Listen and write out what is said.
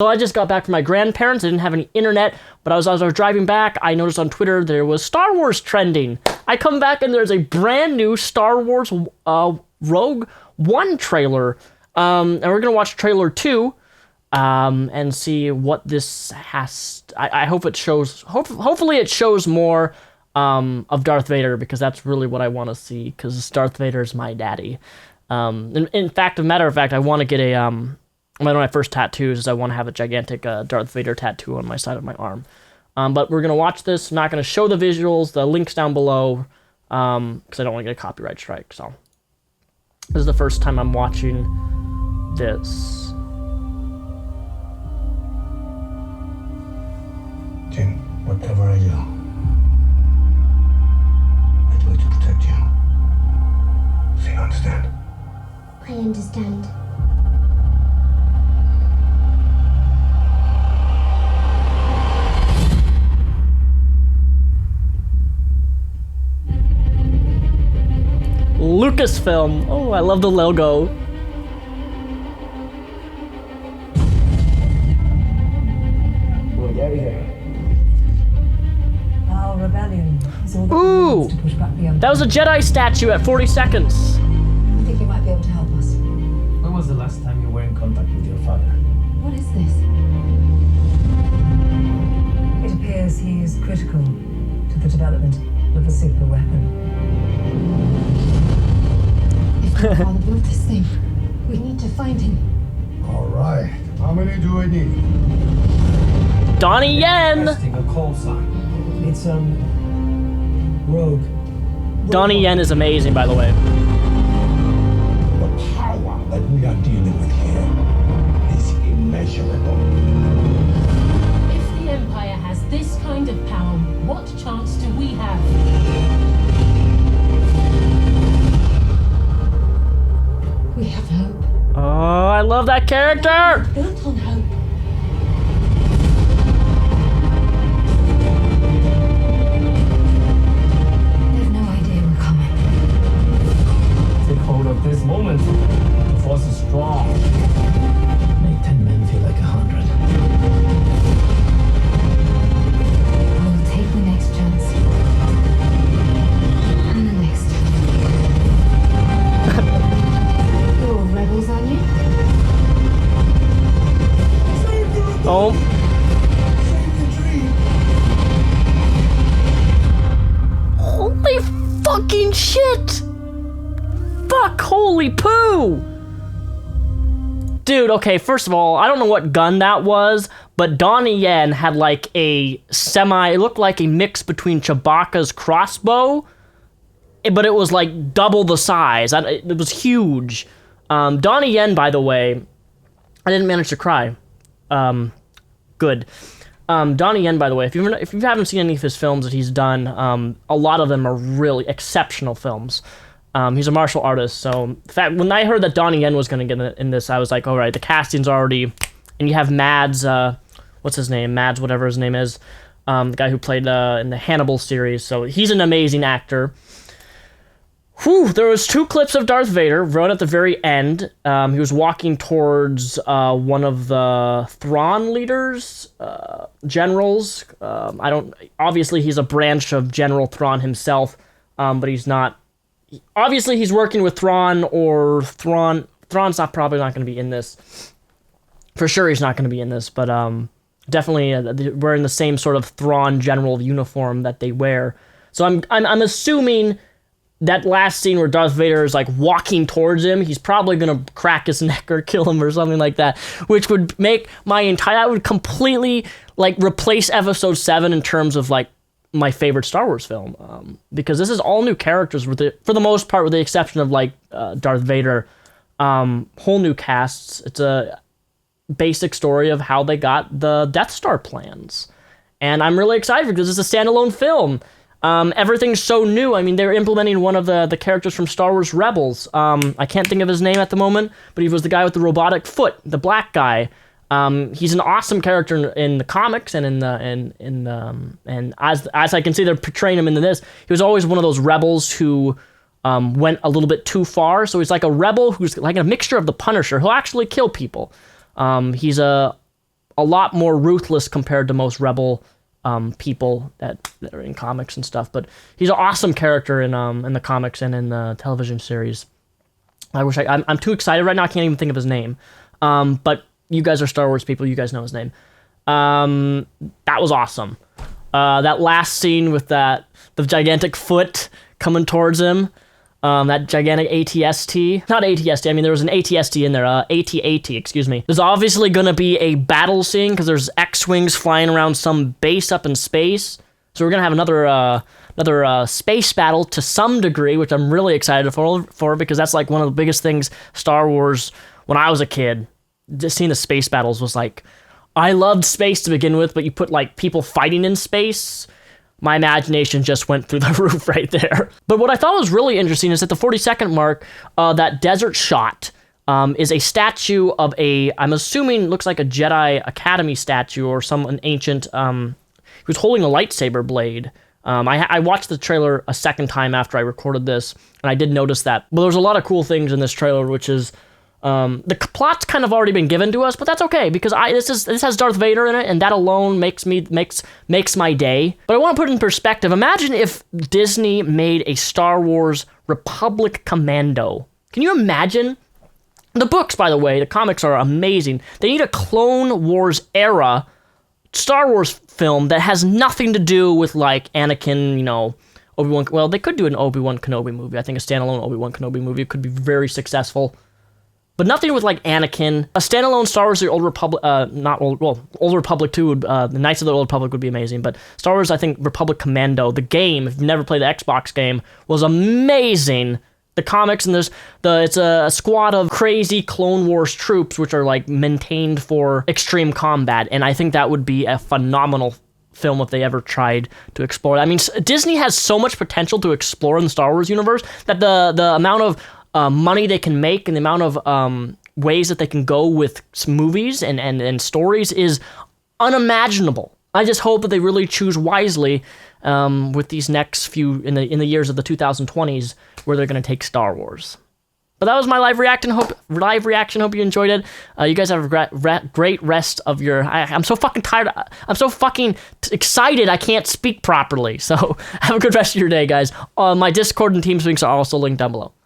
So I just got back from my grandparents. I didn't have any internet, but as I was driving back, I noticed on Twitter there was Star Wars trending. I come back and there's a brand new Star Wars Rogue One trailer. And we're going to watch trailer 2 and see what this has. I hope it shows, hopefully it shows more of Darth Vader, because that's really what I want to see, because Darth Vader is my daddy. In fact, as a matter of fact, I want to get one of my first tattoos is I want to have a gigantic Darth Vader tattoo on my side of my arm. But we're going to watch this. I'm not going to show the visuals. The link's down below, because I don't want to get a copyright strike. So this is the first time I'm watching this. Jin, whatever I do, I do it to protect you. So you understand? I understand. Lucasfilm. Oh, I love the logo. We'll get here. Our rebellion is all that Ooh, remains to push back the Empire. that was a Jedi statue at 40 seconds. I think you might be able to help us. When was the last time you were in contact with your father? What is this? It appears he is critical to the development of a super weapon. If my father built this thing, we need to find him. All right. How many do I need? Donnie Yen. Testing a call sign. It's Rogue. Donnie Yen is amazing, by the way. The power that we are dealing with here is immeasurable. If the Empire has this kind of power, what chance do we have? We have hope. Oh, I love that character. Built on hope. They've no idea we're coming. Take hold of this moment. The force is strong. Make 10 men feel like 100. We'll take the next chance. And the next. You're all rebels, aren't you? Oh, holy fucking shit! Fuck, holy poo! Dude, okay, first of all, I don't know what gun that was, but Donnie Yen had like it looked like a mix between Chewbacca's crossbow, but it was like double the size. It was huge. Donnie Yen, by the way, I didn't manage to cry. Good. Donnie Yen, by the way, if you haven't seen any of his films that he's done, a lot of them are really exceptional films. He's a martial artist, so in fact, when I heard that Donnie Yen was going to get in this, I was like, all right, the casting's already, and you have Mads, what's his name? Mads, whatever his name is, the guy who played in the Hannibal series, so he's an amazing actor. Whew, there was 2 clips of Darth Vader right at the very end. He was walking towards one of the Thrawn leaders, generals. Obviously he's a branch of General Thrawn himself, but he's not. Obviously he's working with Thrawn, or Thrawn's probably not going to be in this. For sure he's not going to be in this, but definitely wearing the same sort of Thrawn general uniform that they wear. So I'm assuming that last scene where Darth Vader is like walking towards him, he's probably gonna crack his neck or kill him or something like that, which would make I would completely like replace Episode 7 in terms of like my favorite Star Wars film, because this is all new characters for the most part, with the exception of like Darth Vader. Whole new casts. It's a basic story of how they got the Death Star plans, and I'm really excited because it's a standalone film. Everything's so new. I mean, they're implementing one of the characters from Star Wars Rebels. I can't think of his name at the moment, but he was the guy with the robotic foot, the black guy. He's an awesome character in the comics, and and as I can see, they're portraying him in this. He was always one of those rebels who went a little bit too far. So he's like a rebel who's like a mixture of the Punisher. He'll actually kill people. He's a a lot more ruthless compared to most rebel people that are in comics and stuff. But he's an awesome character in the comics and in the television series. I'm too excited right now. I can't even think of his name. But you guys are Star Wars people. You guys know his name. That was awesome. That last scene with the gigantic foot coming towards him. That gigantic ATST. Not ATST, I mean, there was an ATST in there. AT-AT, excuse me. There's obviously gonna be a battle scene, because there's X-Wings flying around some base up in space. So we're gonna have another space battle to some degree, which I'm really excited for, because that's like one of the biggest things Star Wars, when I was a kid, just seeing the space battles was like, I loved space to begin with, but you put like people fighting in space, my imagination just went through the roof right there. But what I thought was really interesting is at the 40-second mark, that desert shot is a statue of I'm assuming looks like a Jedi Academy statue or an ancient, who's holding a lightsaber blade. I watched the trailer a second time after I recorded this, and I did notice that. Well, there's a lot of cool things in this trailer, which is, the plot's kind of already been given to us, but that's okay, because this has Darth Vader in it, and that alone makes my day. But I want to put it in perspective. Imagine if Disney made a Star Wars Republic Commando. Can you imagine? The books, by the way, the comics are amazing. They need a Clone Wars era Star Wars film that has nothing to do with like Anakin, Obi-Wan. Well, they could do an Obi-Wan Kenobi movie. I think a standalone Obi-Wan Kenobi movie could be very successful. But nothing with like Anakin. A standalone Star Wars: The Old Republic, Old Republic 2 would, the Knights of the Old Republic would be amazing. But Star Wars, I think Republic Commando, the game, if you've never played the Xbox game, was amazing. The comics, and it's a squad of crazy Clone Wars troops, which are like maintained for extreme combat. And I think that would be a phenomenal film if they ever tried to explore. I mean, Disney has so much potential to explore in the Star Wars universe that the amount of money they can make and the amount of ways that they can go with movies and stories is unimaginable. I just hope that they really choose wisely with these next few in the years of the 2020s where they're going to take Star Wars. But that was my live reaction. Hope you enjoyed it. You guys have a great rest of your. I'm so fucking tired. I'm so fucking excited. I can't speak properly. So have a good rest of your day, guys. My Discord and TeamSpeak are also linked down below.